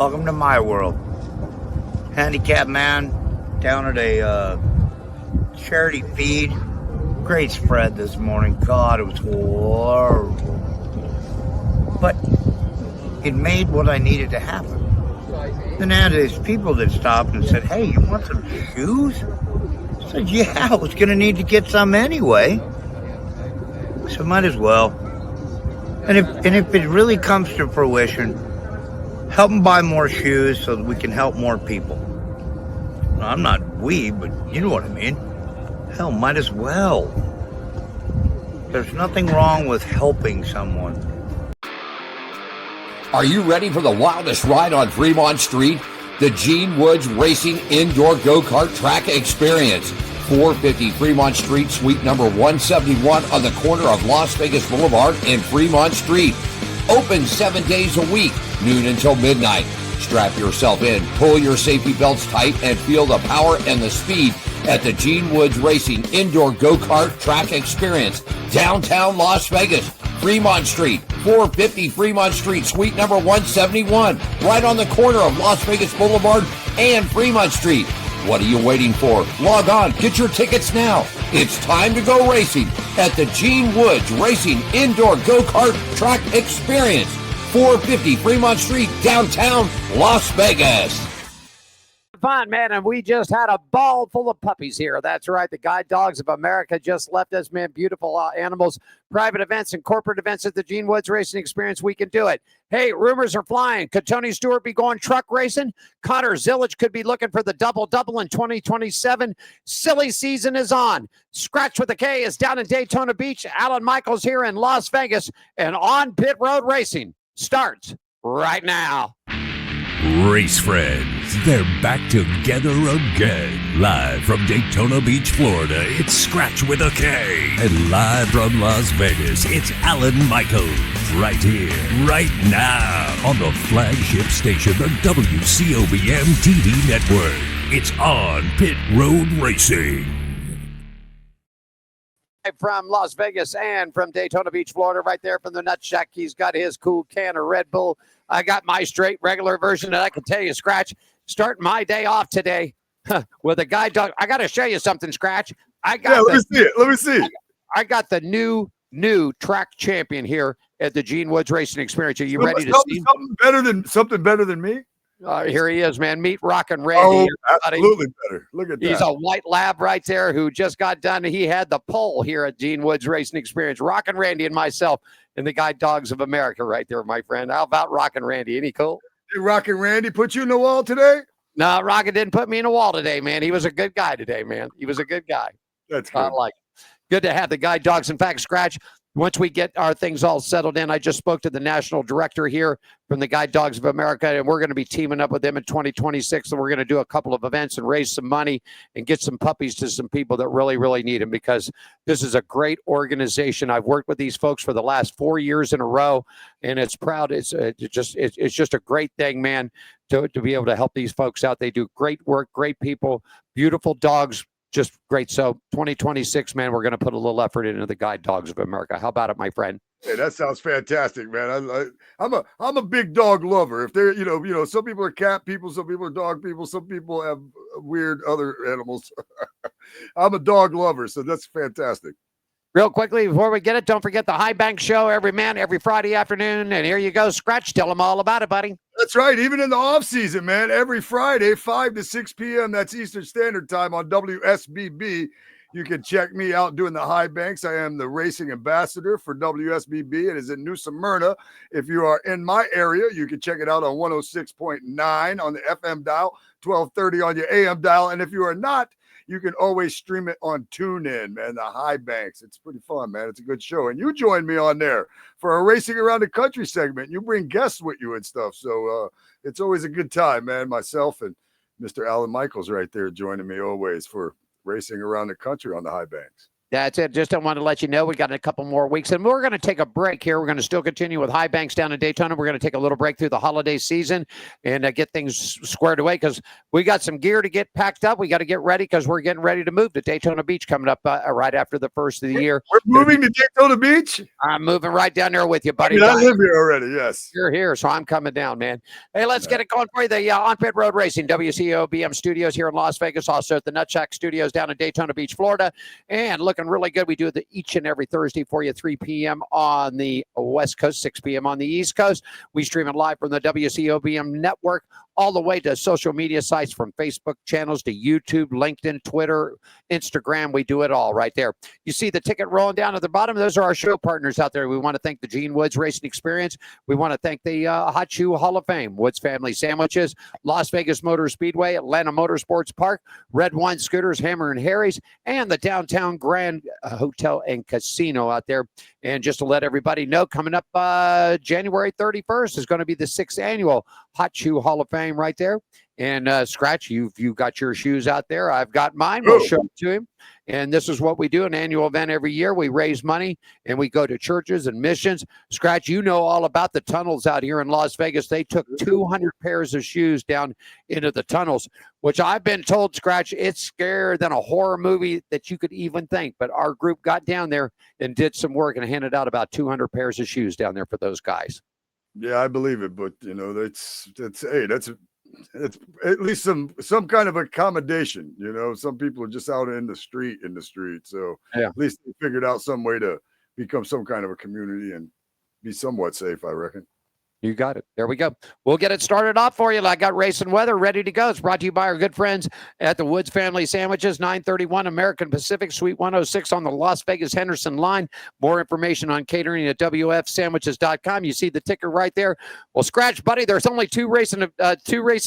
Welcome to my world. Handicapped man down at a charity feed. Great spread this morning. God, it was horrible. But it made what I needed to happen. Then I had these people that stopped and said, "Hey, you want some shoes?" I said, "Yeah, I was going to need to get some anyway. So might as well." And if it really comes to fruition, help them buy more shoes so that we can help more people. Well, I'm not but you know what I mean. Hell, might as well. There's nothing wrong with helping someone. Are you ready for the wildest ride on Fremont Street? The Gene Woods Racing Indoor Go-Kart Track Experience. 450 Fremont Street, suite number 171 on the corner of Las Vegas Boulevard and Fremont Street. Open 7 days a week, noon until midnight. Strap yourself in, pull your safety belts tight, and feel the power and the speed at the Gene Woods Racing Indoor Go-Kart Track Experience, downtown Las Vegas, Fremont Street, 450 Fremont Street, suite number 171, right on the corner of Las Vegas Boulevard and Fremont Street. What are you waiting for? Log on, get your tickets now. It's time to go racing at the Gene Woods Racing Indoor Go-Kart Track Experience, 450 Fremont Street, downtown Las Vegas. Fun, man, and we just had a ball full of puppies here. That's right. The Guide Dogs of America just left us, man. Beautiful animals, private events and corporate events at the Gene Woods Racing Experience. We can do it. Hey, rumors are flying. Could Tony Stewart be going truck racing? Connor Zillage could be looking for the double-double in 2027. Silly season is on. Scratch with a K is down in Daytona Beach. Alan Michaels here in Las Vegas. And On Pit Road Racing starts right now. Race friends, they're back together again. Live from Daytona Beach, Florida, it's Scratch with a K. And live from Las Vegas, it's Alan Michaels. Right here, right now, on the flagship station, the WCOBM TV network. It's On Pit Road Racing. From Las Vegas and from Daytona Beach, Florida, right there from the Nut Shack. He's got his cool can of Red Bull. I got my straight regular version, and I can tell you, Scratch, starting my day off today with a Guide Dog. I got to show you something, Scratch. Let me see it. I got the new track champion here at the Gene Woods Racing Experience. Are you ready to see something better than me? Here he is, man. Meet Rockin' Randy. Oh, absolutely better. Look at that. He's a white lab right there who just got done. He had the pole here at Gene Woods Racing Experience. Rockin' Randy and myself and the Guide Dogs of America right there, my friend. How about Rockin' Randy? Any cool? Did Rockin' Randy put you in the wall today? No, Rockin' didn't put me in the wall today, man. He was a good guy today, man. He was a good guy. That's good. I like it. Good to have the Guide Dogs. In fact, Scratch, once we get our things all settled in, I just spoke to the national director here from the Guide Dogs of America, and we're going to be teaming up with them in 2026, and we're going to do a couple of events and raise some money and get some puppies to some people that really, really need them, because this is a great organization. I've worked with these folks for the last 4 years in a row, and it's proud. It's just a great thing, man, to be able to help these folks out. They do great work, great people, beautiful dogs. Just great. So 2026, man, we're going to put a little effort into the Guide Dogs of America. How about it, my friend? Hey, that sounds fantastic, man. I'm a big dog lover. If they're, some people are cat people, some people are dog people, some people have weird other animals. I'm a dog lover, so that's fantastic. Real quickly, before we get it, don't forget the High Bank Show every Friday afternoon. And here you go, Scratch. Tell them all about it, buddy. That's right. Even in the off season, man, every Friday, 5 to 6 p.m. That's Eastern Standard Time on WSBB. You can check me out doing the high banks. I am the racing ambassador for WSBB. It is in New Smyrna. If you are in my area, you can check it out on 106.9 on the FM dial, 1230 on your AM dial. And if you are not, you can always stream it on TuneIn, man, the high banks. It's pretty fun, man. It's a good show. And you join me on there for a Racing Around the Country segment. You bring guests with you and stuff. So it's always a good time, man. Myself and Mr. Alan Michaels right there joining me always for Racing Around the Country on the high banks. That's it. Just want to let you know we got a couple more weeks, and we're going to take a break here. We're going to still continue with high banks down in Daytona. We're going to take a little break through the holiday season and get things squared away because we got some gear to get packed up. We got to get ready because we're getting ready to move to Daytona Beach coming up right after the first of the year. We're moving to Daytona Beach? I'm moving right down there with you, buddy. I live here already, yes. You're here, so I'm coming down, man. Hey, let's get it going for you. The On-Pit Road Racing, WCO BM Studios here in Las Vegas, also at the Nutsack Studios down in Daytona Beach, Florida, and looking really good. We do it each and every Thursday for you, 3 p.m. on the West Coast, 6 p.m. on the East Coast. We stream it live from the WCO BM network all the way to social media sites from Facebook channels to YouTube, LinkedIn, Twitter, Instagram. We do it all right there. You see the ticket rolling down at the bottom. Those are our show partners out there. We want to thank the Gene Woods Racing Experience. We want to thank the Hot Shoe Hall of Fame, Woods Family Sandwiches, Las Vegas Motor Speedway, Atlanta Motorsports Park, Red Wine Scooters, Hammer and Harry's, and the Downtown Grand Hotel and Casino out there. And just to let everybody know, coming up January 31st is going to be the 6th annual Hot Shoe Hall of Fame right there. And Scratch, you've got your shoes out there. I've got mine. We'll show it to him. And this is what we do, an annual event every year. We raise money and we go to churches and missions. Scratch, you know all about the tunnels out here in Las Vegas. They took 200 pairs of shoes down into the tunnels, which I've been told, Scratch, it's scarier than a horror movie that you could even think. But our group got down there and did some work and handed out about 200 pairs of shoes down there for those guys. Yeah, I believe it. But, that's at least some kind of accommodation. Some people are just out in the street. So at least they figured out some way to become some kind of a community and be somewhat safe, I reckon. You got it. There we go. We'll get it started off for you. I got racing weather ready to go. It's brought to you by our good friends at the Woods Family Sandwiches, 931 American Pacific, Suite 106 on the Las Vegas Henderson line. More information on catering at wfsandwiches.com. You see the ticker right there. Well, Scratch, buddy, there's only two racing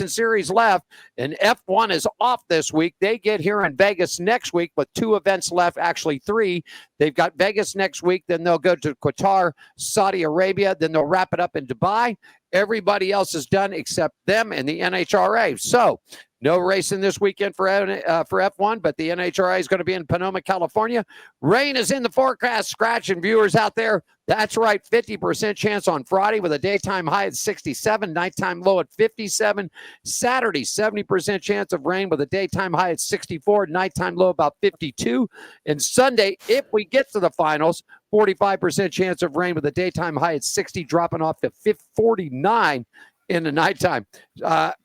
series left, and F1 is off this week. They get here in Vegas next week with 2 events left, actually 3. They've got Vegas next week, then they'll go to Qatar, Saudi Arabia, then they'll wrap it up in Dubai. Everybody else is done except them and the NHRA. So no racing this weekend for F1, but the NHRA is going to be in Sonoma, California. Rain is in the forecast, Scratch, and viewers out there. That's right, 50% chance on Friday with a daytime high at 67, nighttime low at 57. Saturday, 70% chance of rain with a daytime high at 64, nighttime low about 52. And Sunday, if we get to the finals, 45% chance of rain with a daytime high at 60, dropping off to 49 in the nighttime.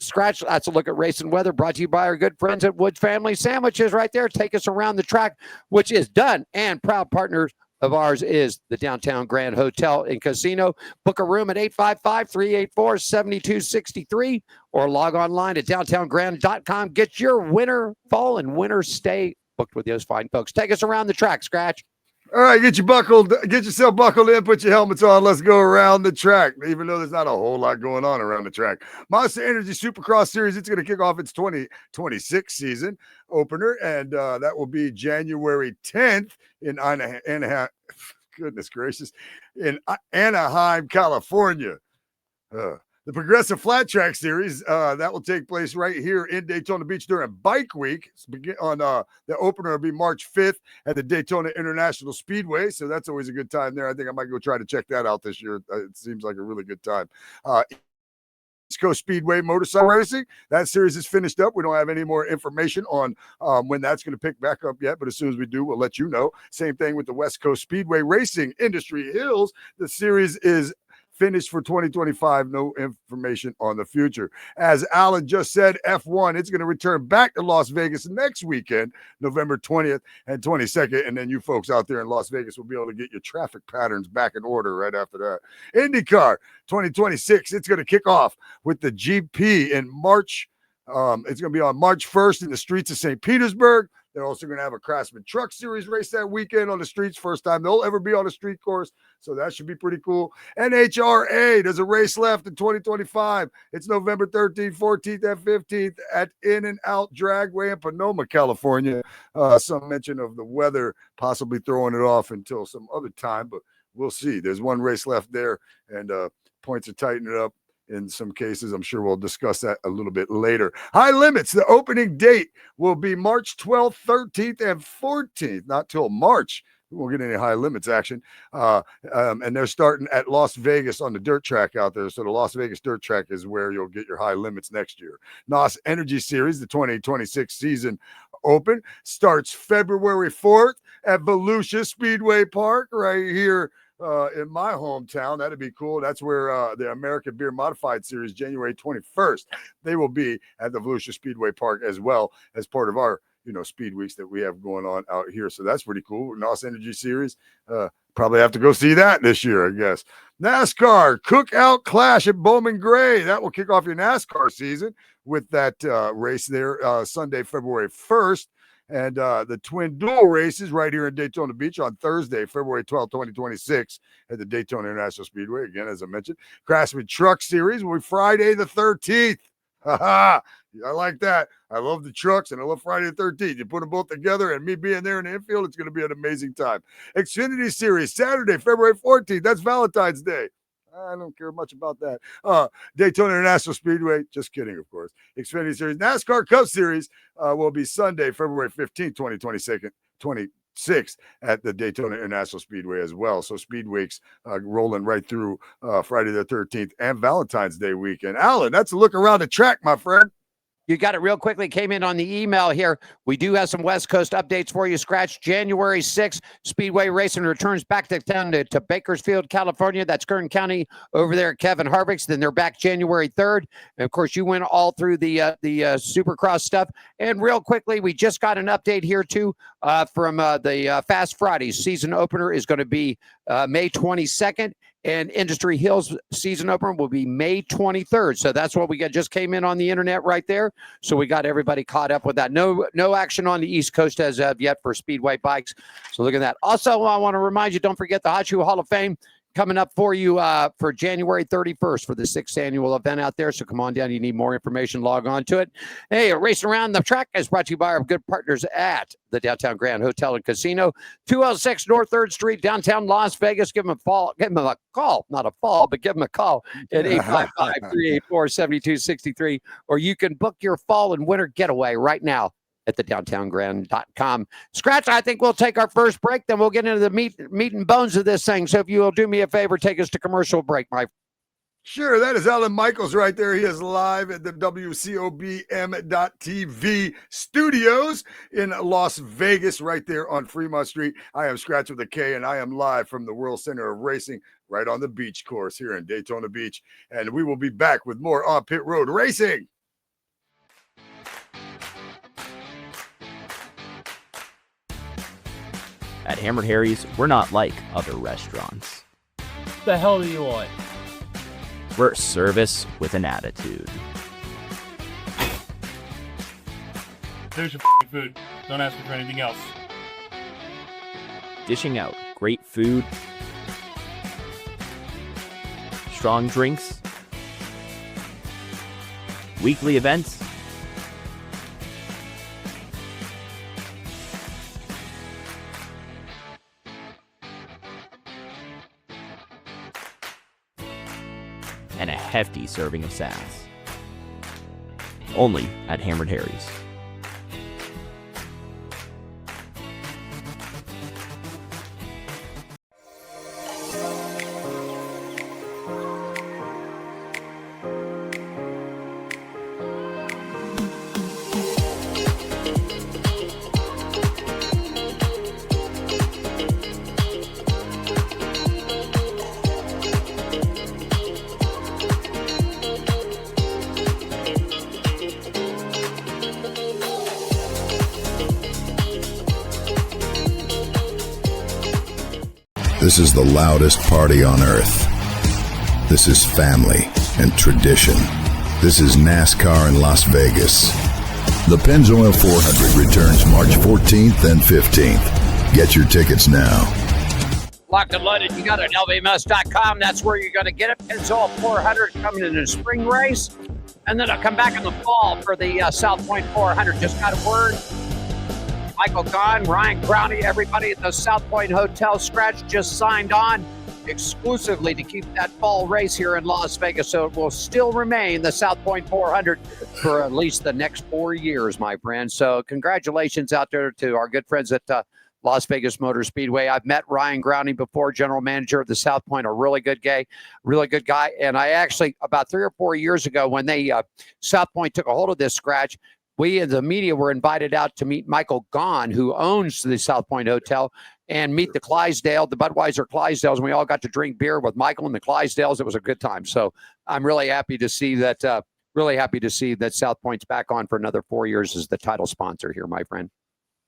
Scratch, that's a look at race and weather brought to you by our good friends at Woods Family Sandwiches right there. Take us around the track, which is done, and proud partners of ours is the Downtown Grand Hotel and Casino. Book a room at 855-384-7263 or log online at downtowngrand.com. Get your winter, fall, and winter stay booked with those fine folks. Take us around the track, Scratch. All right, get yourself buckled in, put your helmets on. Let's go around the track, even though there's not a whole lot going on around the track. Monster Energy Supercross Series, it's going to kick off its 2026 season opener, and that will be January 10th in Anaheim. Goodness gracious, in Anaheim, California. The Progressive Flat Track Series, that will take place right here in Daytona Beach during Bike Week. The opener will be March 5th at the Daytona International Speedway, so that's always a good time there. I think I might go try to check that out this year. It seems like a really good time. East Coast Speedway Motorcycle Racing, that series is finished up. We don't have any more information on when that's going to pick back up yet, but as soon as we do, we'll let you know. Same thing with the West Coast Speedway Racing Industry Hills. The series is finished for 2025. No information on the future. As Alan just said, F1, it's going to return back to Las Vegas next weekend, November 20th and 22nd. And then you folks out there in Las Vegas will be able to get your traffic patterns back in order right after that. IndyCar 2026, it's going to kick off with the GP in March. It's going to be on March 1st in the streets of St. Petersburg. They're also going to have a Craftsman Truck Series race that weekend on the streets. First time they'll ever be on a street course. So that should be pretty cool. NHRA, there's a race left in 2025. It's November 13th, 14th, and 15th at In-N-Out Dragway in Sonoma, California. Some mention of the weather possibly throwing it off until some other time, but we'll see. There's one race left there, and points are tightening up in some cases. I'm sure we'll discuss that a little bit later. High Limits, the opening date will be March 12th, 13th, and 14th. Not till March. We won't get any High Limits action. And they're starting at Las Vegas on the dirt track out there. So the Las Vegas dirt track is where you'll get your High Limits next year. NOS Energy Series, the 2026 season open, starts February 4th at Volusia Speedway Park right here in my hometown. That'd be cool. That's where the American Beer Modified Series, January 21st, they will be at the Volusia Speedway Park as well as part of our speed weeks that we have going on out here. So that's pretty cool. NOS Energy Series. Probably have to go see that this year, I guess. NASCAR Cookout Clash at Bowman Gray. That will kick off your NASCAR season with that race there Sunday, February 1st. And the twin dual races right here in Daytona Beach on Thursday, February 12th, 2026 at the Daytona International Speedway. Again, as I mentioned, Craftsman Truck Series will be Friday the 13th. I like that. I love the trucks and I love Friday the 13th. You put them both together and me being there in the infield, it's going to be an amazing time. Xfinity Series, Saturday, February 14th. That's Valentine's Day. I don't care much about that. Daytona International Speedway. Just kidding, of course. Xfinity Series. NASCAR Cup Series will be Sunday, February 15th, 2026 at the Daytona International Speedway as well. So Speed Weeks rolling right through Friday the 13th and Valentine's Day weekend. Alan, that's a look around the track, my friend. You got it real quickly. Came in on the email here. We do have some West Coast updates for you. Scratch January 6th. Speedway Racing returns back to town to Bakersfield, California. That's Kern County over there at Kevin Harvick's. Then they're back January 3rd. And of course, you went all through the Supercross stuff. And real quickly, we just got an update here too from the Fast Fridays. Season opener is going to be May 22nd. And Industry Hills season opener will be May 23rd. So that's what we got. Just came in on the internet right there. So we got everybody caught up with that. No action on the East Coast as of yet for Speedway bikes. So look at that. Also, I want to remind you, don't forget the Hot Shoe Hall of Fame coming up for you for January 31st for the 6th annual event out there. So come on down. You need more information, log on to it. Hey, Racing Around the Track is brought to you by our good partners at the Downtown Grand Hotel and Casino, 206 North 3rd Street, downtown Las Vegas. Give them a call, not a fall, but give them a call at 855-384-7263, or you can book your fall and winter getaway right now at the downtowngrand.com. Scratch, I think we'll take our first break, then we'll get into the meat and bones of this thing. So if you will do me a favor, take us to commercial break, my friend. Sure, that is Alan Michaels right there. He is live at the WCOBM.TV studios in Las Vegas, right there on Fremont Street. I am Scratch with a K, and I am live from the World Center of Racing right on the beach course here in Daytona Beach. And we will be back with more On Pit Road Racing. At Hammered Harry's, we're not like other restaurants. The hell do you want? We're service with an attitude. There's your food. Don't ask me for anything else. Dishing out great food, strong drinks, weekly events, and a hefty serving of sass. Only at Hammered Harry's. This is the loudest party on earth. This is family and tradition. This is NASCAR in Las Vegas. The Pennzoil 400 returns March 14th and 15th. Get your tickets now. Locked and loaded. You got it at lvms.com. That's where you're going to get it. Pennzoil 400 coming in the spring race. And then I'll come back in the fall for the South Point 400. Just got a word. Michael Gahn, Ryan Crowney, everybody at the South Point Hotel Scratch just signed on. exclusively to keep that fall race here in Las Vegas. So it will still remain the South Point 400 for at least the next 4 years, my friend. So congratulations out there to our good friends at Las Vegas Motor Speedway. I've met Ryan Grounding before, general manager of the South Point, a really good guy. And I actually, about 3 or 4 years ago, when they South Point took a hold of this scratch, we as the media were invited out to meet Michael Gahn, who owns the South Point Hotel, and meet the Budweiser Clydesdales. And we all got to drink beer with Michael and the Clydesdales. It was a good time. So I'm really happy to see that. South Point's back on for another 4 years as the title sponsor here, my friend.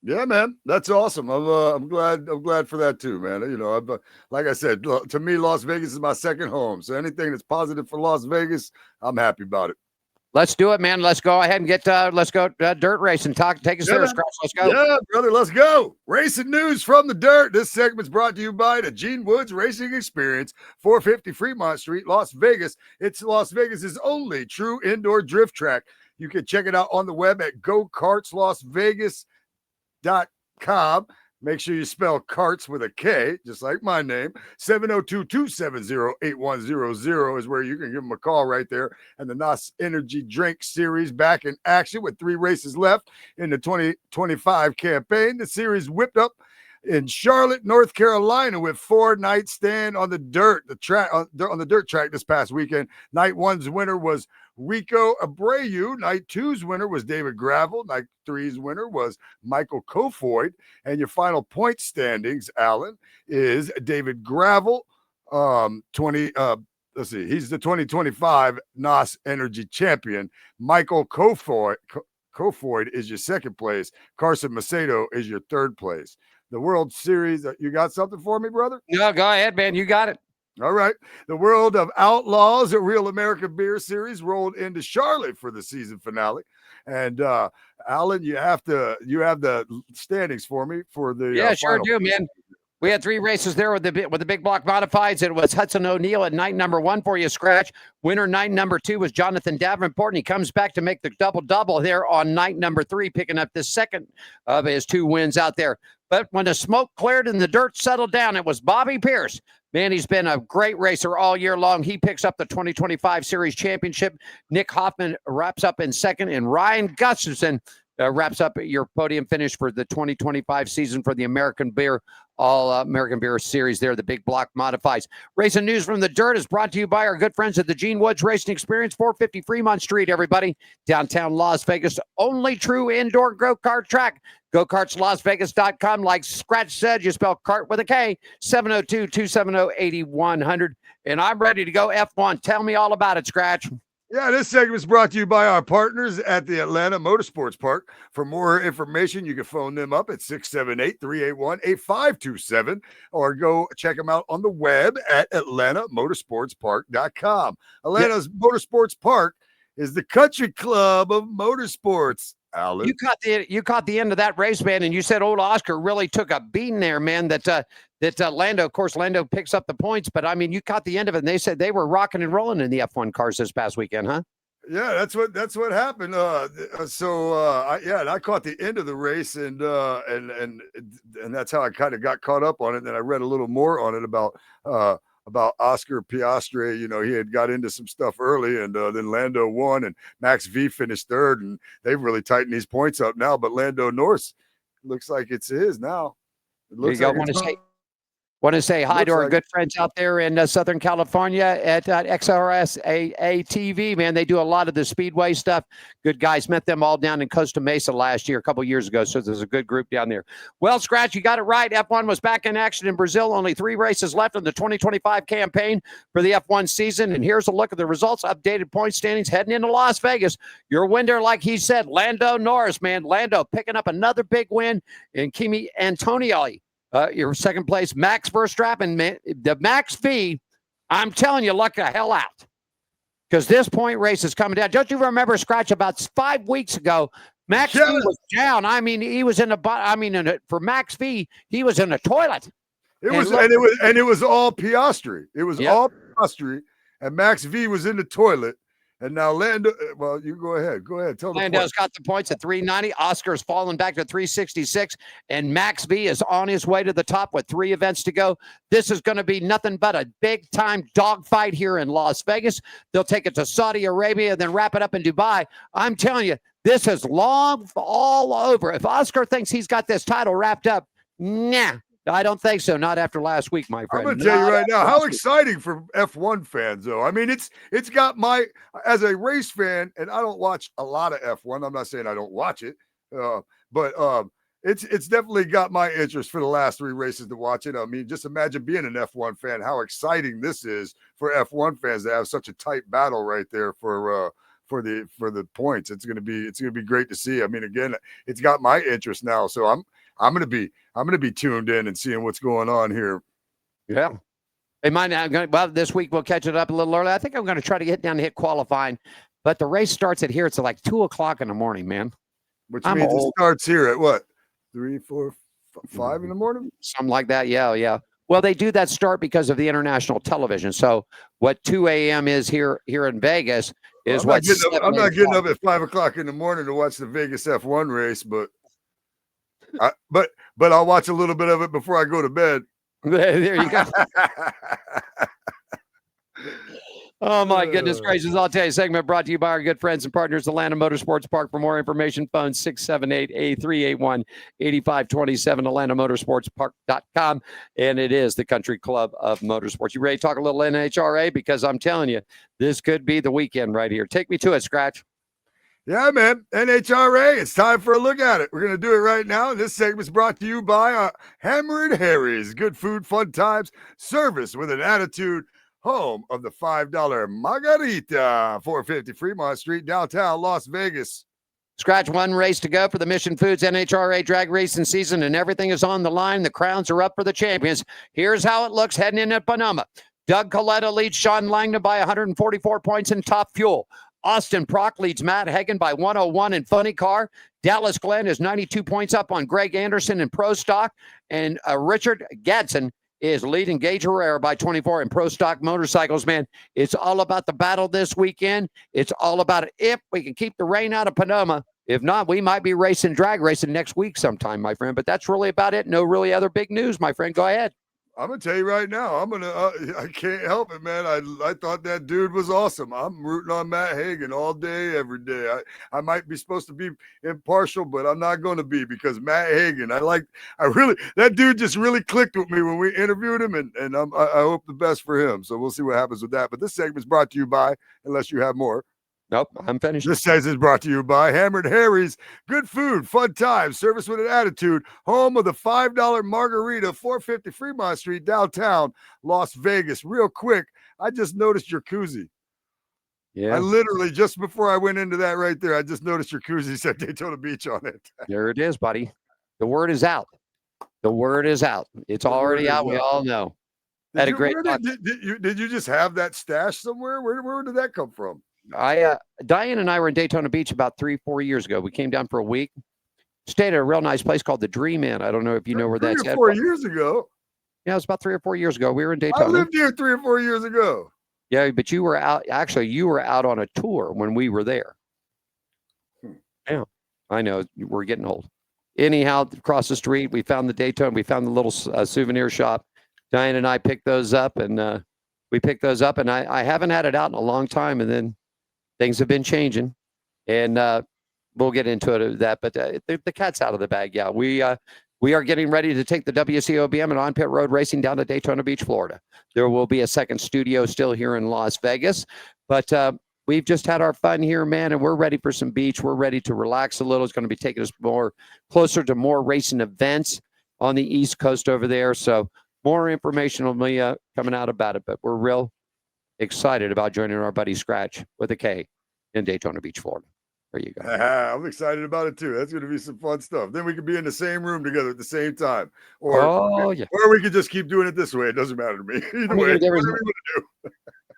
Yeah, man, that's awesome. I'm glad for that too, man. You know, like I said, to me, Las Vegas is my second home. So anything that's positive for Las Vegas, I'm happy about it. Let's do it, man. Let's go ahead and get dirt racing. Take us there, Scratch. Let's go. Yeah, brother, let's go. Racing news from the dirt. This segment's brought to you by the Gene Woods Racing Experience, 450 Fremont Street, Las Vegas. It's Las Vegas's only true indoor drift track. You can check it out on the web at gokartslasvegas.com. Make sure you spell carts with a K, just like my name. 702-270-8100 is where you can give them a call right there. And the NOS Energy Drink Series back in action with 3 races left in the 2025 campaign. The series whipped up in Charlotte, North Carolina, with 4-night stand on the dirt, on the dirt track this past weekend. Night 1's winner was Rico Abreu. Night 2's winner was David Gravel. Night 3's winner was Michael Kofoid. And your final point standings, Alan, is David Gravel, he's the 2025 NOS Energy Champion. Michael Kofoid is your second place. Carson Macedo is your third place. The World Series, you got something for me, brother? No, go ahead, man. You got it. All right. The World of Outlaws, a Real American Beer Series, rolled into Charlotte for the season finale. And Alan, you have the standings for me for the yeah, sure final. do, man. We had 3 races there with the big block modifieds. It was Hudson O'Neill at night number 1 for you, Scratch. Winner night number 2 was Jonathan Davenport, and he comes back to make the double there on night number 3, picking up the second of his 2 wins out there. But when the smoke cleared and the dirt settled down, it was Bobby Pierce. Man, he's been a great racer all year long. He picks up the 2025 Series Championship. Nick Hoffman wraps up in second, and Ryan Gustafson wraps up your podium finish for the 2025 season for the American Beer All-American Beer Series there, the big block modifies. Racing news from the dirt is brought to you by our good friends at the Gene Woods Racing Experience, 450 Fremont Street, everybody. Downtown Las Vegas, only true indoor go-kart track. GoKartsLasVegas.com. Like Scratch said, you spell cart with a K, 702-270-8100. And I'm ready to go F1. Tell me all about it, Scratch. Yeah, this segment is brought to you by our partners at the Atlanta Motorsports Park. For more information, you can phone them up at 678-381-8527 or go check them out on the web at atlantamotorsportspark.com. Atlanta's Motorsports Park is the country club of motorsports. Alan, you caught the end of that race, man, and you said old Oscar really took a beating there, man. That Lando, of course, Lando picks up the points, but I mean, you caught the end of it. And they said they were rocking and rolling in the F1 cars this past weekend, huh? Yeah, that's what happened. And I caught the end of the race, and that's how I kind of got caught up on it. And then I read a little more on it about Oscar Piastri. You know, he had got into some stuff early, and then Lando won, and Max V finished third, and they've really tightened these points up now. But Lando Norris looks like it's his now. It looks like Want to say hi to our good friends out there in Southern California at XRSA TV, man. They do a lot of the speedway stuff. Good guys. Met them all down in Costa Mesa last year, a couple years ago. So there's a good group down there. Well, Scratch, you got it right. F1 was back in action in Brazil. Only 3 races left in the 2025 campaign for the F1 season. And here's a look at the results. Updated point standings heading into Las Vegas. Your winner, like he said, Lando Norris, man. Lando picking up another big win in Kimi Antonelli. Your second place, Max Verstappen, man, the Max V, I'm telling you, luck the hell out. Because this point race is coming down. Don't you remember, Scratch, about 5 weeks ago, Max V was down. I mean, he was for Max V, he was in a toilet. It was all Piastri. It was all Piastri, and Max V was in the toilet. And now Lando, well, you go ahead. Go ahead. Tell the point. Lando's got the points at 390. Oscar's fallen back to 366. And Max V is on his way to the top with 3 events to go. This is going to be nothing but a big-time dogfight here in Las Vegas. They'll take it to Saudi Arabia and then wrap it up in Dubai. I'm telling you, this is long all over. If Oscar thinks he's got this title wrapped up, nah. I don't think so. Not after last week, my friend. I'm going to tell you right now, how exciting for F1 fans, though. I mean, it's got my, as a race fan, and I don't watch a lot of F1. I'm not saying I don't watch it, but it's definitely got my interest for the last 3 races to watch it. I mean, just imagine being an F1 fan, how exciting this is for F1 fans to have such a tight battle right there for the points. It's gonna be great to see. I mean, again, it's got my interest now, so I'm gonna be tuned in and seeing what's going on here. Yeah, it might not. Well, this week we'll catch it up a little early. I think I'm going to try to get down to hit qualifying, but the race starts at here. It's like 2:00 in the morning, man. Which means it starts here at what, 3, 4, 5 in the morning, something like that. Yeah. Well, they do that start because of the international television. So what 2 a.m. is here in Vegas is I'm not getting up at 5 o'clock in the morning to watch the Vegas F1 race, but I'll watch a little bit of it before I go to bed. There you go. Oh, my goodness gracious. I'll tell you, segment brought to you by our good friends and partners, Atlanta Motorsports Park. For more information, phone 678-8381-8527, AtlantaMotorsportsPark.com. And it is the country club of motorsports. You ready to talk a little NHRA? Because I'm telling you, this could be the weekend right here. Take me to it, Scratch. Yeah, man. NHRA, it's time for a look at it. We're going to do it right now. This segment's brought to you by Hammered Harry's. Good food, fun times, service with an attitude. Home of the $5 Margarita, 450 Fremont Street, downtown Las Vegas. Scratch, 1 race to go for the Mission Foods NHRA drag racing season, and everything is on the line. The crowns are up for the champions. Here's how it looks heading in at Panama. Doug Coletta leads Sean Langdon by 144 points in Top Fuel. Austin Prock leads Matt Hagan by 101 in Funny Car. Dallas Glenn is 92 points up on Greg Anderson in Pro Stock. And Richard Gadsden is leading Gage Herrera by 24 in Pro Stock Motorcycles, man. It's all about the battle this weekend. It's all about it. If we can keep the rain out of Panama. If not, we might be drag racing next week sometime, my friend. But that's really about it. No really other big news, my friend. Go ahead. I'm going to tell you right now, I can't help it, man. I thought that dude was awesome. I'm rooting on Matt Hagan all day, every day. I might be supposed to be impartial, but I'm not going to be, because Matt Hagan, that dude just really clicked with me when we interviewed him, and I hope the best for him. So we'll see what happens with that. But this segment's brought to you by, unless you have more. Nope, I'm finished. This segment is brought to you by Hammered Harry's. Good food, fun times, service with an attitude. Home of the $5 Margarita, 450 Fremont Street, downtown Las Vegas. Real quick, I just noticed your koozie. Yeah. I literally, just before I went into that right there, I just noticed your koozie said Daytona Beach on it. There it is, buddy. The word is out. The word is out. It's already out. We all know. Had a great talk. Did you just have that stash somewhere? Where did that come from? Diane and I were in Daytona Beach about 3-4 years ago. We came down for a week, stayed at a real nice place called the Dream Inn. I don't know if you know where that's at. 4 years ago. Yeah, it was about 3 or 4 years ago. We were in Daytona. I lived here 3 or 4 years ago. Yeah, but you were out. Actually, you were out on a tour when we were there. Yeah, I know. We're getting old. Anyhow, across the street, we found the Daytona. We found the little souvenir shop. Diane and I picked those up, and I haven't had it out in a long time. And then things have been changing, and we'll get into that. But the cat's out of the bag. Yeah, we are getting ready to take the WCOBM and on pit road racing down to Daytona Beach, Florida. There will be a second studio still here in Las Vegas, but we've just had our fun here, man, and we're ready for some beach. We're ready to relax a little. It's going to be taking us closer to more racing events on the East Coast over there. So more information will be coming out about it, but we're real excited about joining our buddy Scratch with a K in Daytona Beach, Florida. There you go. I'm excited about it too. That's going to be some fun stuff. Then we could be in the same room together at the same time, or we could just keep doing it this way. It doesn't matter to me. Either way, whatever you want to do.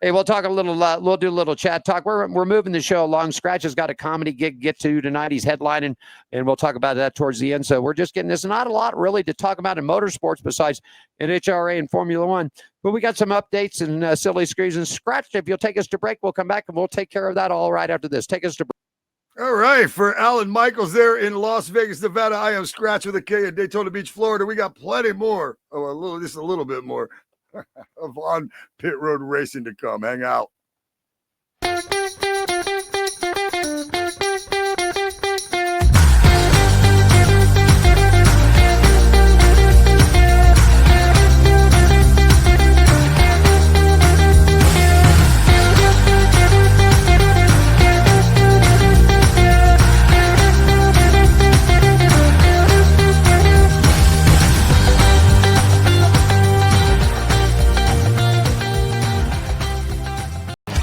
Hey, we'll talk a little. We'll do a little chat talk. We're moving the show along. Scratch has got a comedy gig to get to tonight. He's headlining, and we'll talk about that towards the end. So we're just getting this. Not a lot really to talk about in motorsports besides NHRA and Formula One. But we got some updates and silly screens and Scratch. If you'll take us to break, we'll come back and we'll take care of that all right after this. Take us to break. All right, for Alan Michaels there in Las Vegas, Nevada, I am Scratch with a K at Daytona Beach, Florida. We got plenty more, just a little bit more of on pit road racing to come. Hang out.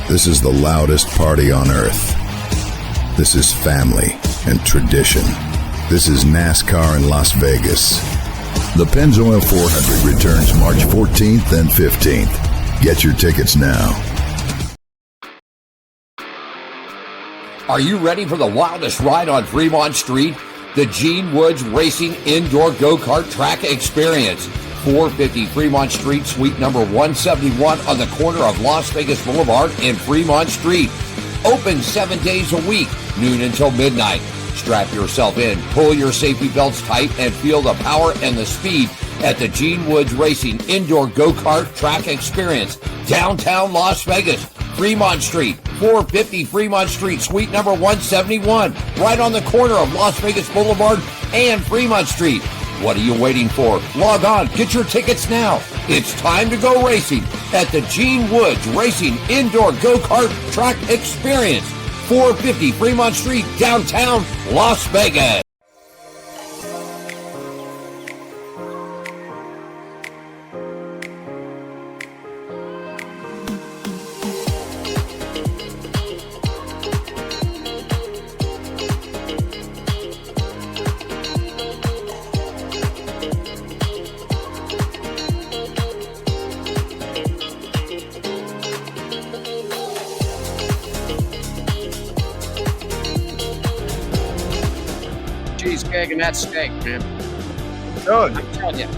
This is the loudest party on earth. This is family and tradition. This is NASCAR in Las Vegas. The Pennzoil 400 returns March 14th and 15th. Get your tickets now. Are you ready for the wildest ride on Fremont Street? The Gene Woods Racing Indoor Go-Kart Track Experience. 450 Fremont Street, suite number 171 on the corner of Las Vegas Boulevard and Fremont Street. Open 7 days a week, noon until midnight. Strap yourself in, pull your safety belts tight, and feel the power and the speed at the Gene Woods Racing Indoor Go-Kart Track Experience. Downtown Las Vegas, Fremont Street, 450 Fremont Street, suite number 171, right on the corner of Las Vegas Boulevard and Fremont Street. What are you waiting for? Log on, get your tickets now. It's time to go racing at the Gene Woods Racing Indoor Go-Kart Track Experience, 450 Fremont Street, downtown Las Vegas. Cheesecake and that steak, man. Done. I'm telling you.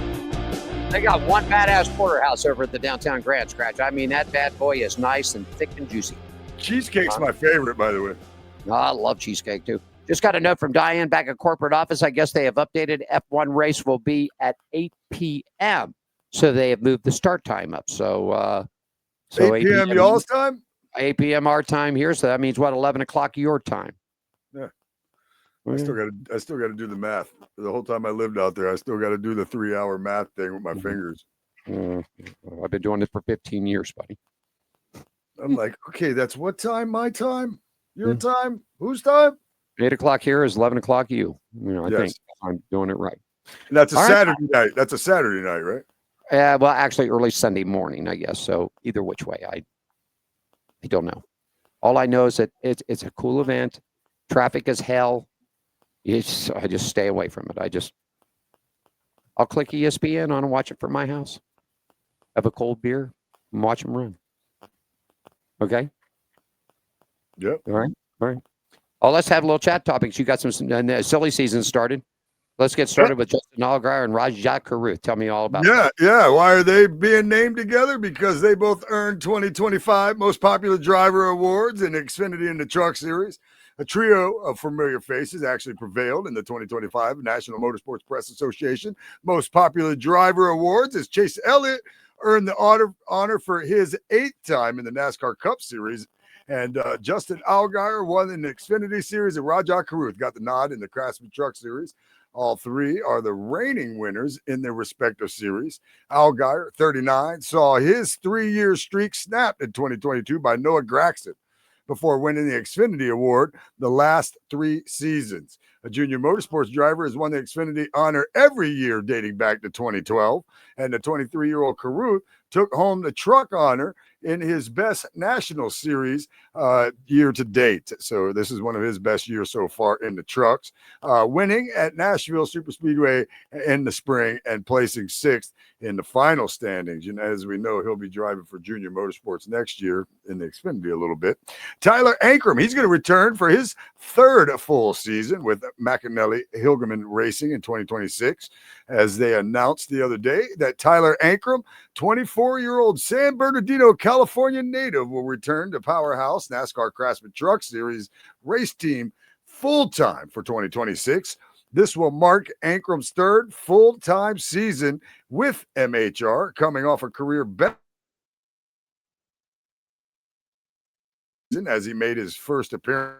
They got one badass porterhouse over at the downtown Grand Scratch. I mean, that bad boy is nice and thick and juicy. Cheesecake's my favorite, by the way. Oh, I love cheesecake, too. Just got a note from Diane back at corporate office. I guess they have updated. F1 race will be at 8 p.m. So they have moved the start time up. So 8 p.m. y'all's time? 8 p.m. our time here. So that means, what, 11 o'clock your time? Yeah. I still got to do the math. The whole time I lived out there, I still got to do the 3-hour math thing with my fingers. I've been doing this for 15 years, buddy. I'm like, okay, that's what time? My time? Your time? Whose time? 8 o'clock here is 11 o'clock you. I Yes. think I'm doing it right. And that's a All right. Saturday night. That's a Saturday night, right? Well, actually, early Sunday morning, I guess. So either which way, I don't know. All I know is that it's a cool event. Traffic is hell. I just stay away from it. I'll click ESPN on and watch it from my house. Have a cold beer and watch them run. Okay? Yep. All right. Oh, let's have a little chat topics. You got some silly season started. Let's get started with Justin Allgaier and Rajah Caruth. Tell me all about it. Yeah. Why are they being named together? Because they both earned 2025 Most Popular Driver Awards in Xfinity and the Truck Series. A trio of familiar faces actually prevailed in the 2025 National Motorsports Press Association Most Popular Driver Awards as Chase Elliott earned the honor for his 8th time in the NASCAR Cup Series. And Justin Allgaier won in the Xfinity Series, and Rajah Caruth got the nod in the Craftsman Truck Series. All three are the reigning winners in their respective series. Allgaier, 39, saw his 3-year streak snapped in 2022 by Noah Gragson before winning the Xfinity Award the last 3 seasons. A junior motorsports driver has won the Xfinity honor every year dating back to 2012, and the 23-year-old Caruth took home the truck honor in his best national series year to date. So this is one of his best years so far in the trucks, winning at Nashville Superspeedway in the spring and placing 6th in the final standings. And as we know, he'll be driving for Junior Motorsports next year in the Xfinity a little bit. Tyler Ankrum, he's going to return for his 3rd full season with McAnally Hilgeman Racing in 2026, as they announced the other day that Tyler Ankrum, 24-year-old San Bernardino, California native, will return to Powerhouse NASCAR Craftsman Truck Series race team full-time for 2026. This will mark Ankrum's 3rd full-time season with MHR, coming off a career best as he made his first appearance.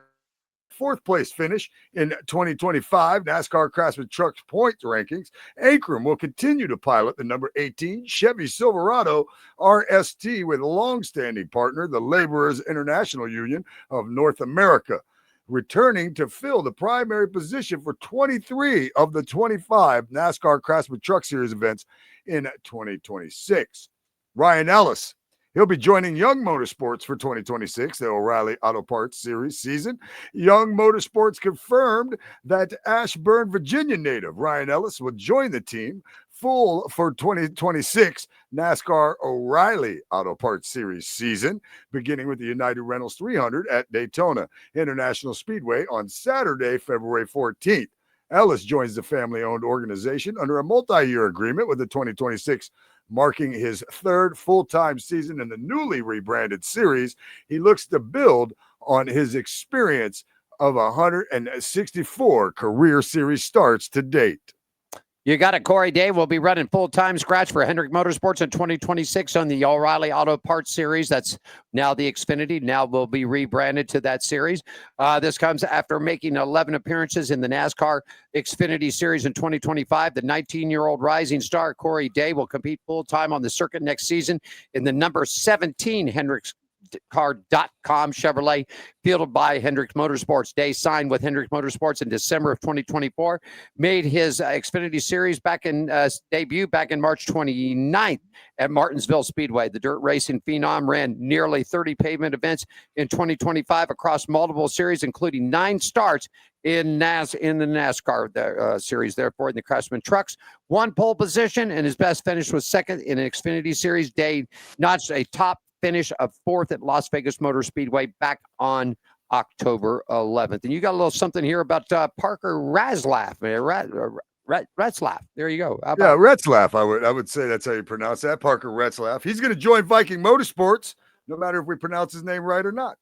4th place finish in 2025 NASCAR Craftsman Trucks points rankings. Ankrum will continue to pilot the number 18 Chevy Silverado RST with longstanding partner, the Laborers International Union of North America, returning to fill the primary position for 23 of the 25 NASCAR Craftsman Truck Series events in 2026. Ryan Ellis, he'll be joining Young Motorsports for 2026, the O'Reilly Auto Parts Series season. Young Motorsports confirmed that Ashburn, Virginia native Ryan Ellis will join the team full for 2026 NASCAR O'Reilly Auto Parts Series season, beginning with the United Rentals 300 at Daytona International Speedway on Saturday, February 14th. Ellis joins the family-owned organization under a multi-year agreement with the 2026 marking his 3rd full-time season in the newly rebranded series. He looks to build on his experience of 164 career series starts to date. You got it. Corey Day will be running full-time scratch for Hendrick Motorsports in 2026 on the O'Reilly Auto Parts Series. That's now the Xfinity. Now will be rebranded to that series. This comes after making 11 appearances in the NASCAR Xfinity Series in 2025. The 19-year-old rising star Corey Day will compete full-time on the circuit next season in the number 17 Hendrick's Car.com Chevrolet, fielded by Hendrick Motorsports. Day signed with Hendrick Motorsports in December of 2024, made his Xfinity Series debut back in March 29th at Martinsville Speedway. The dirt racing phenom ran nearly 30 pavement events in 2025 across multiple series, including 9 starts in the NASCAR series. Therefore, in the Craftsman Trucks, 1 pole position, and his best finish was 2nd in an Xfinity Series. Day notched a top finish of 4th at Las Vegas Motor Speedway back on October 11th. And you got a little something here about Parker Retzlaff. Retzlaff. There you go. Yeah, Retzlaff. I would say that's how you pronounce that. Parker Retzlaff. He's going to join Viking Motorsports, no matter if we pronounce his name right or not,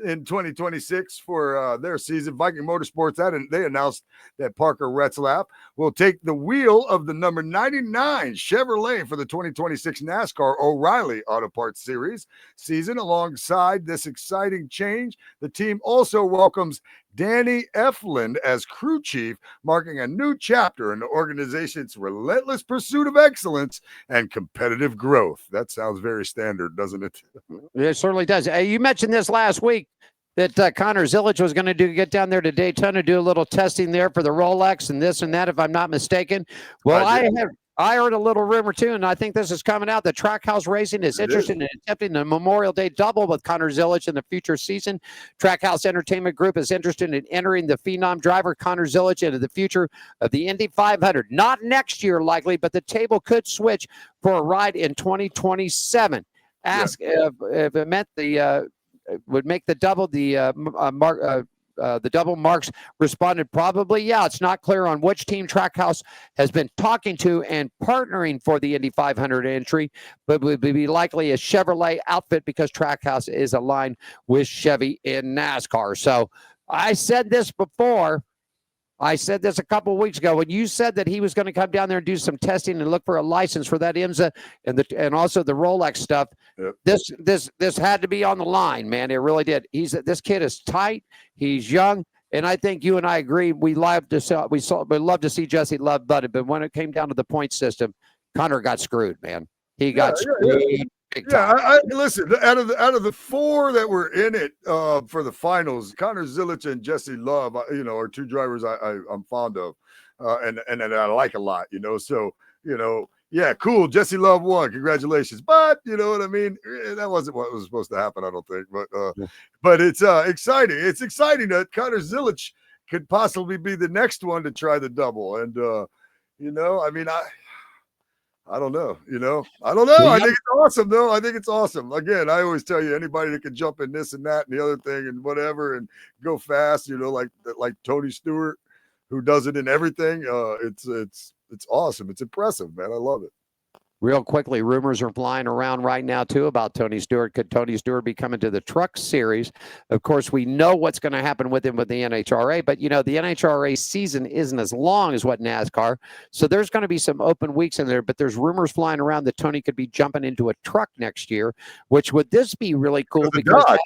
in 2026 for their season. Viking Motorsports, they announced that Parker Retzlaff will take the wheel of the number 99 Chevrolet for the 2026 NASCAR O'Reilly Auto Parts Series season. Alongside this exciting change, the team also welcomes Danny Eflin as crew chief, marking a new chapter in the organization's relentless pursuit of excellence and competitive growth. That sounds very standard, doesn't it? It certainly does. You mentioned this last week that Connor Zilic was going to get down there to Daytona, do a little testing there for the Rolex and this and that, if I'm not mistaken. Well, I heard a little rumor too, and I think this is coming out, that Trackhouse Racing is interested in attempting the Memorial Day double with Connor Zilic in the future season. Trackhouse Entertainment Group is interested in entering the phenom driver Connor Zilic into the future of the Indy 500. Not next year likely, but the table could switch for a ride in 2027. Ask if it meant would make the double the double. Marks responded, probably, yeah. It's not clear on which team Trackhouse has been talking to and partnering for the Indy 500 entry, but would be likely a Chevrolet outfit because Trackhouse is aligned with Chevy in NASCAR. So I said this before. I said this a couple of weeks ago when you said that he was going to come down there and do some testing and look for a license for that IMSA and also the Rolex stuff. Yep. This had to be on the line, man. It really did. This kid is tight. He's young, and I think you and I agree. We love to see Jesse Love butted, but when it came down to the point system, Connor got screwed, man. He got screwed. Yeah, listen. Out of the 4 that were in it for the finals, Connor Zilic and Jesse Love, are 2 drivers I'm fond of, and I like a lot. So Yeah, cool. Jesse Love won. Congratulations. But you know what I mean? That wasn't what was supposed to happen, I don't think. But it's exciting. It's exciting that Connor Zilic could possibly be the next one to try the double. And you know, I mean, I don't know, you know. I don't know. I think it's awesome, though. I think it's awesome. Again, I always tell you, anybody that can jump in this and that and the other thing and whatever and go fast, you know, like Tony Stewart, who does it in everything. It's awesome. It's impressive, man. I love it. Real quickly, rumors are flying around right now, too, about Tony Stewart. Could Tony Stewart be coming to the Truck Series? Of course, we know what's going to happen with him with the NHRA, but, you know, the NHRA season isn't as long as what NASCAR, so there's going to be some open weeks in there, but there's rumors flying around that Tony could be jumping into a truck next year, which would this be really cool because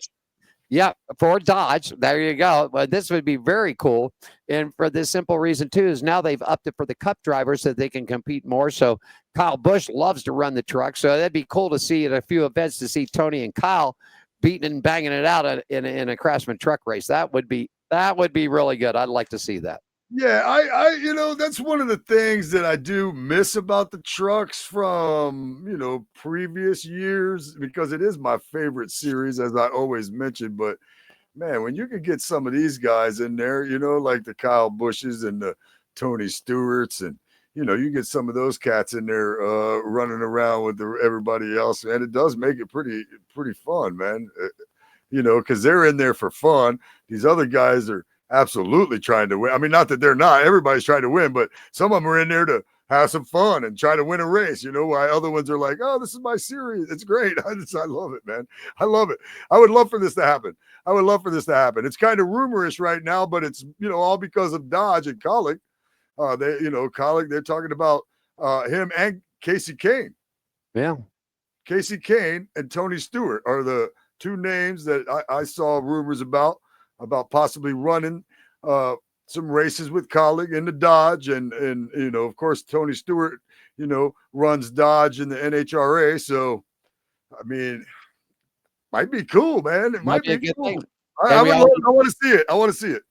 yeah, for Dodge. There you go. Well, this would be very cool. And for the simple reason, too, is now they've upped it for the Cup drivers so they can compete more. So Kyle Busch loves to run the truck. So that'd be cool to see at a few events to see Tony and Kyle beating and banging it out in a Craftsman truck race. That would be really good. I'd like to see that. Yeah, I you know, that's one of the things that I do miss about the trucks from, you know, previous years, because it is my favorite series, as I always mention. But man, when you can get some of these guys in there, you know, like the Kyle Bushes and the Tony Stewarts, and you know, you get some of those cats in there running around with everybody else, and it does make it pretty fun, man. You know, because they're in there for fun. These other guys are absolutely trying to win. I mean, not that they're not. Everybody's trying to win, but some of them are in there to have some fun and try to win a race, you know, while other ones are like, oh, this is my series. It's great. I love it, man. I love it. I would love for this to happen. It's kind of rumorish right now, but it's, you know, all because of Dodge and Collick. Collick, they're talking about him and Casey Kane. Yeah. Casey Kane and Tony Stewart are the two names that I saw rumors about possibly running some races with Colleague in the Dodge, and you know, of course, Tony Stewart, you know, runs Dodge in the NHRA. So, I mean, might be cool, man. It might be cool. I want to see it. I want to see it.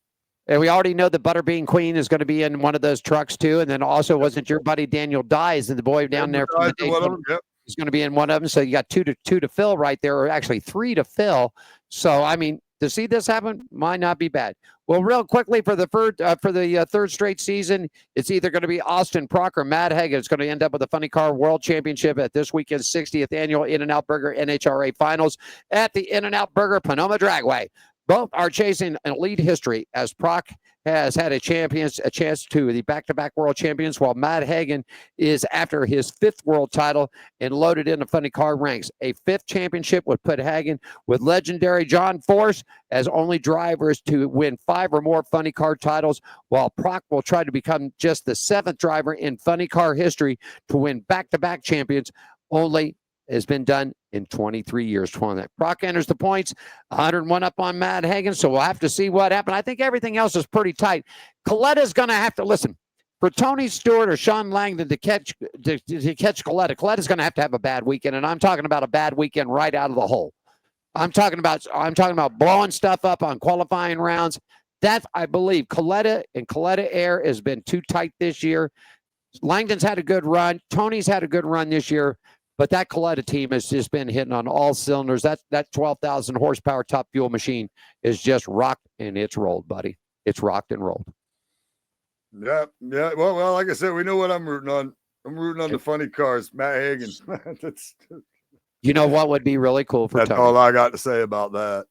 And we already know the Butterbean Queen is going to be in one of those trucks too. And then also, wasn't your buddy Daniel Dyes and the boy down there from the Daytona? He's going to be in one of them. So you got two to fill right there, or actually 3 to fill. So I mean, to see this happen might not be bad. Well, real quickly for the third straight season, it's either going to be Austin Prock or Matt Hagan. It's going to end up with the Funny Car World Championship at this weekend's 60th annual In-N-Out Burger NHRA Finals at the In-N-Out Burger Panoma Dragway. Both are chasing elite history, as Prock has had a chance to the back-to-back world champions, while Matt Hagan is after his 5th world title and loaded into funny car ranks. A 5th championship would put Hagan with legendary John Force as only drivers to win 5 or more funny car titles, while Prock will try to become just the 7th driver in funny car history to win back-to-back champions. Only has been done in 23 years. Prock enters the points, 101 up on Matt Hagan, so we'll have to see what happens. I think everything else is pretty tight. Coletta's going to have to listen. For Tony Stewart or Sean Langdon to catch Coletta, Coletta's going to have a bad weekend, and I'm talking about a bad weekend right out of the hole. I'm talking about blowing stuff up on qualifying rounds. That, I believe, Coletta and Coletta Air has been too tight this year. Langdon's had a good run. Tony's had a good run this year. But that Coletta team has just been hitting on all cylinders. That 12,000 horsepower top fuel machine is just rocked and it's rolled, buddy. It's rocked and rolled. Yeah. Well, like I said, we know what I'm rooting on. I'm rooting on the funny cars, Matt Hagan. You know what would be really cool for That's Tony? all I got to say about that.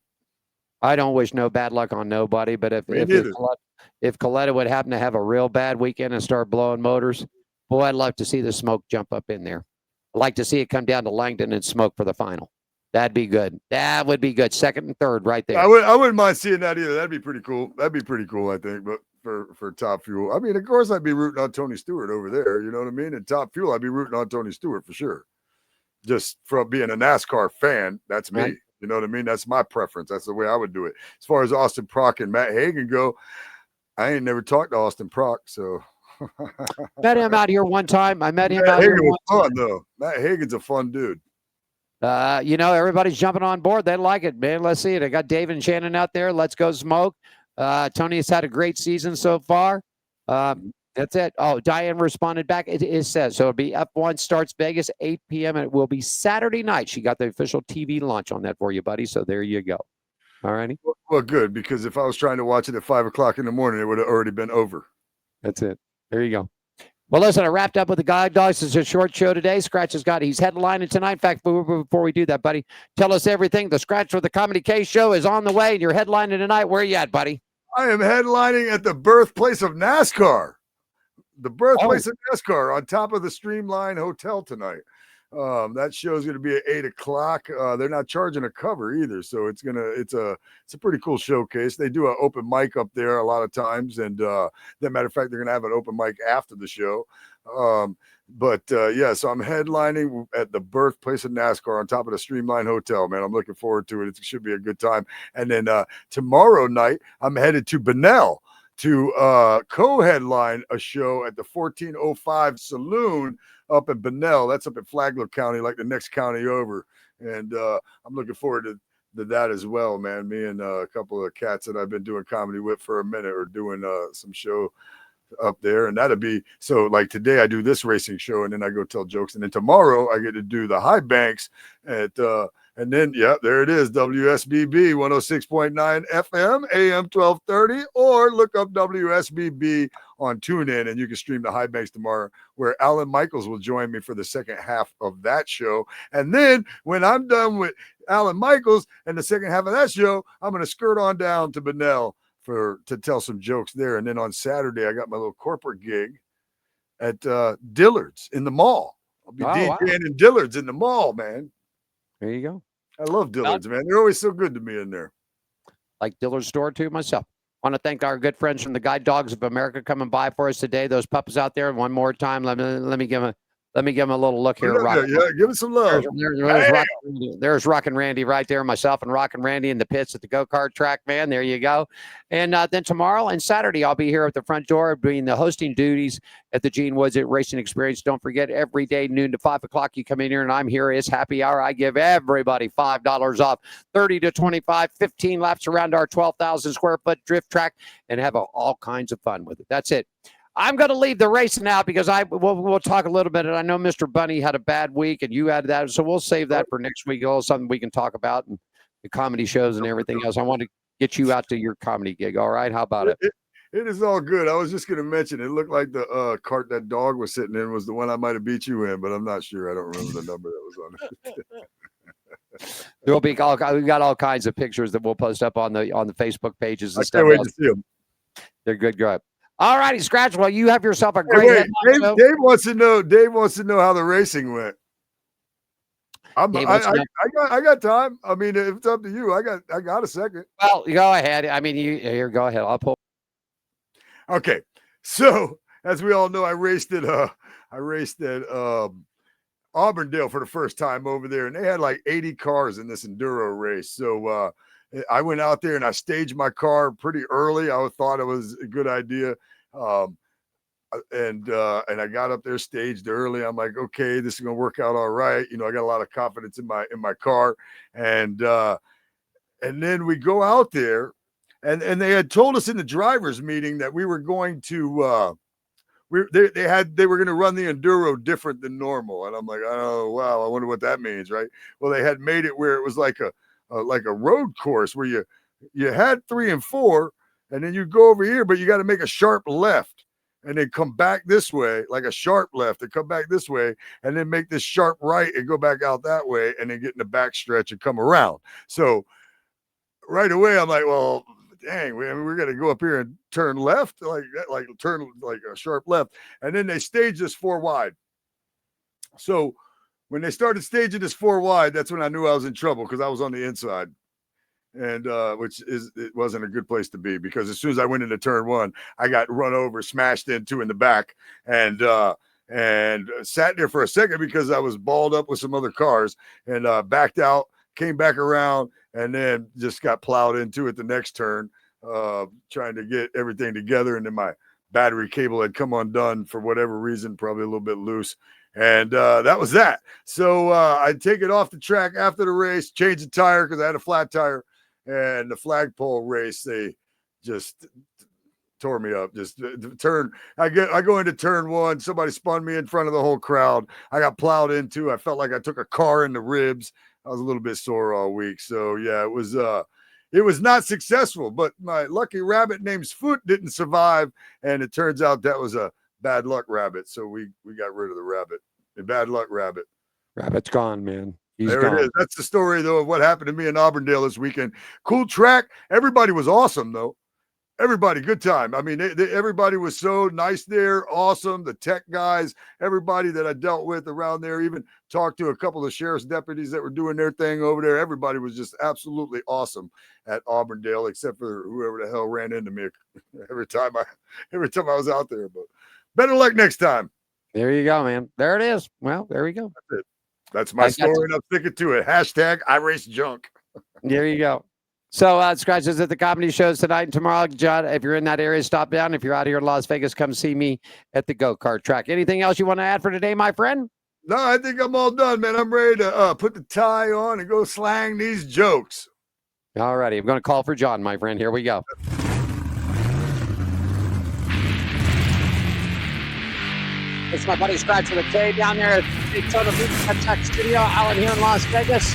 I don't wish no bad luck on nobody, but if Coletta would happen to have a real bad weekend and start blowing motors, boy, I'd love to see the smoke jump up in there. I'd like to see it come down to Langdon and smoke for the final. That'd be good. That would be good. 2nd and 3rd right there. I wouldn't mind seeing that either. That'd be pretty cool. I think. But for Top Fuel, I mean, of course, I'd be rooting on Tony Stewart over there. You know what I mean? And Top Fuel, I'd be rooting on Tony Stewart for sure. Just from being a NASCAR fan, that's me. Right. You know what I mean? That's my preference. That's the way I would do it. As far as Austin Prock and Matt Hagan go, I ain't never talked to Austin Prock, so. Met him out here one time. I met him Matt out Hagan here was fun, though. Matt Hagan's a fun dude. You know, everybody's jumping on board. They like it, man. Let's see it. I got Dave and Shannon out there. Let's go smoke. Tony has had a great season so far. That's it. Oh, Diane responded back. It says so. It'll be F1 starts Vegas 8 p.m. and it will be Saturday night. She got the official TV launch on that for you, buddy. So there you go. All righty. Well, good, because if I was trying to watch it at 5 o'clock in the morning, it would have already been over. That's it. There you go. Well, listen, I wrapped up with the Guide Dogs. It's a short show today. Scratch has got, he's headlining tonight. In fact, before we do that, buddy, tell us everything. The Scratch with the Comedy K show is on the way, and you're headlining tonight. Where are you at, buddy? I am headlining at the birthplace of NASCAR. The birthplace of NASCAR on top of the Streamline Hotel tonight. That show is going to be at 8 o'clock. They're not charging a cover either, so it's a pretty cool showcase. They do an open mic up there a lot of times, and as a matter of fact, they're going to have an open mic after the show. Yeah, so I'm headlining at the birthplace of NASCAR on top of the Streamline Hotel, man. I'm looking forward to it. It should be a good time. And then tomorrow night, I'm headed to Bunnell to co-headline a show at the 1405 Saloon up in Bunnell. That's up in Flagler County, like the next county over. And I'm looking forward to that as well, man. Me and a couple of cats that I've been doing comedy with for a minute are doing some show up there. And that'll be, so like today I do this racing show and then I go tell jokes. And then tomorrow I get to do the high banks at and then, yeah, there it is, WSBB 106.9 FM, AM 1230, or look up WSBB on TuneIn, and you can stream the High Banks tomorrow, where Alan Michaels will join me for the second half of that show. And then when I'm done with Alan Michaels and the second half of that show, I'm going to skirt on down to Bunnell to tell some jokes there. And then on Saturday, I got my little corporate gig at Dillard's in the mall. I'll be DJing in Dillard's in the mall, man. There you go. I love Dillard's, man. They're always so good to me in there. Like Dillard's store too myself. Want to thank our good friends from the Guide Dogs of America coming by for us today. Those pups out there. One more time, let me give them a little look here. Yeah, give us some love. There's Rockin' Randy right there. Myself and Rockin' Randy in the pits at the go-kart track, man. There you go. And then tomorrow and Saturday, I'll be here at the front door doing the hosting duties at the Gene Woods Racing Experience. Don't forget, every day, noon to 5 o'clock, you come in here and I'm here. It's happy hour. I give everybody $5 off, 30 to 25, 15 laps around our 12,000 square foot drift track and have all kinds of fun with it. That's it. I'm going to leave the race now because we'll talk a little bit. And I know Mr. Bunny had a bad week and you had that. So we'll save that for next week. Something we can talk about and the comedy shows and everything else. I want to get you out to your comedy gig. All right. How about it? It is all good. I was just going to mention, it looked like the cart that dog was sitting in was the one I might have beat you in, but I'm not sure. I don't remember the number that was on it. There'll be we got all kinds of pictures that we'll post up on the Facebook pages and stuff. I can't wait to see them. They're good. Good. All righty, Scratch. Well, you have yourself a great. Dave wants to know. Dave wants to know how the racing went. I got time. I mean, if it's up to you, I got a second. Well, go ahead. I mean, go ahead. I'll pull. Okay, so as we all know, I raced at Auburndale for the first time over there, and they had like 80 cars in this enduro race. So I went out there and I staged my car pretty early. I thought it was a good idea. And I got up there staged early. I'm like, okay, this is going to work out all right. You know, I got a lot of confidence in my car. And then we go out there and they had told us in the driver's meeting that we were going to, they were going to run the enduro different than normal. And I'm like, oh, wow, I wonder what that means. Right. Well, they had made it where it was like a road course where you had 3 and 4 and then you go over here, but you got to make a sharp left and then come back this way, like a sharp left and come back this way and then make this sharp right and go back out that way and then get in the back stretch and come around. So right away, I'm like, well, dang, we're going to go up here and turn left, turn like a sharp left. And then they staged this 4 wide. So when they started staging this 4 wide, that's when I knew I was in trouble because I was on the inside, and it wasn't a good place to be because as soon as I went into turn 1, I got run over, smashed into in the back, and sat there for a second because I was balled up with some other cars, and backed out, came back around, and then just got plowed into at the next turn, trying to get everything together, and then my battery cable had come undone for whatever reason, probably a little bit loose. And that was that. So I'd take it off the track after the race, change the tire because I had a flat tire. And the flagpole race, they just tore me up. Just the turn. I go into turn one. Somebody spun me in front of the whole crowd. I got plowed into. I felt like I took a car in the ribs. I was a little bit sore all week. So yeah, it was not successful. But my lucky rabbit named Foot didn't survive, and it turns out that was a bad luck rabbit. So we got rid of the rabbit. A bad luck rabbit. Rabbit's gone, man. He's there gone. it is. That's the story, though, of what happened to me in Auburndale this weekend. Cool track. Everybody was awesome, though. Everybody, good time. I mean, everybody was so nice there, awesome. The tech guys, everybody that I dealt with around there, even talked to a couple of sheriff's deputies that were doing their thing over there. Everybody was just absolutely awesome at Auburndale, except for whoever the hell ran into me every time I was out there. But better luck next time. There you go, man. There it is. Well, there we go. That's it. That's my story, and I'm sticking to it. Hashtag I race junk. There you go. So, Scratch is at the comedy shows tonight and tomorrow. John, if you're in that area, stop down. If you're out here in Las Vegas, come see me at the go-kart track. Anything else you want to add for today, my friend? No, I think I'm all done, man. I'm ready to put the tie on and go slang these jokes. All righty. I'm going to call for John, my friend. Here we go. It's my buddy Scratch with a K down there at Daytona Beach Tech Studio, Alan here in Las Vegas.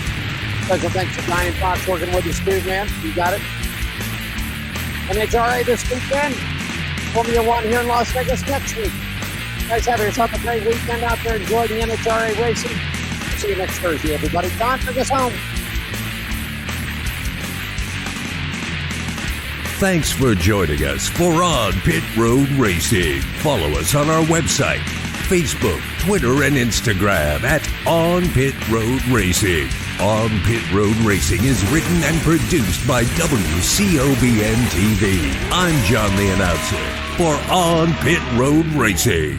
Special thanks to Brian Fox working with us too, man. You got it. NHRA this weekend. Formula One here in Las Vegas next week. Guys, have yourself a great weekend out there. Enjoy the NHRA racing. See you next Thursday, everybody. Don, bring us home. Thanks for joining us for On Pit Road Racing. Follow us on our website, Facebook, Twitter, and Instagram at On Pit Road Racing. On Pit Road Racing is written and produced by WCOBN TV. I'm John the Announcer for On Pit Road Racing.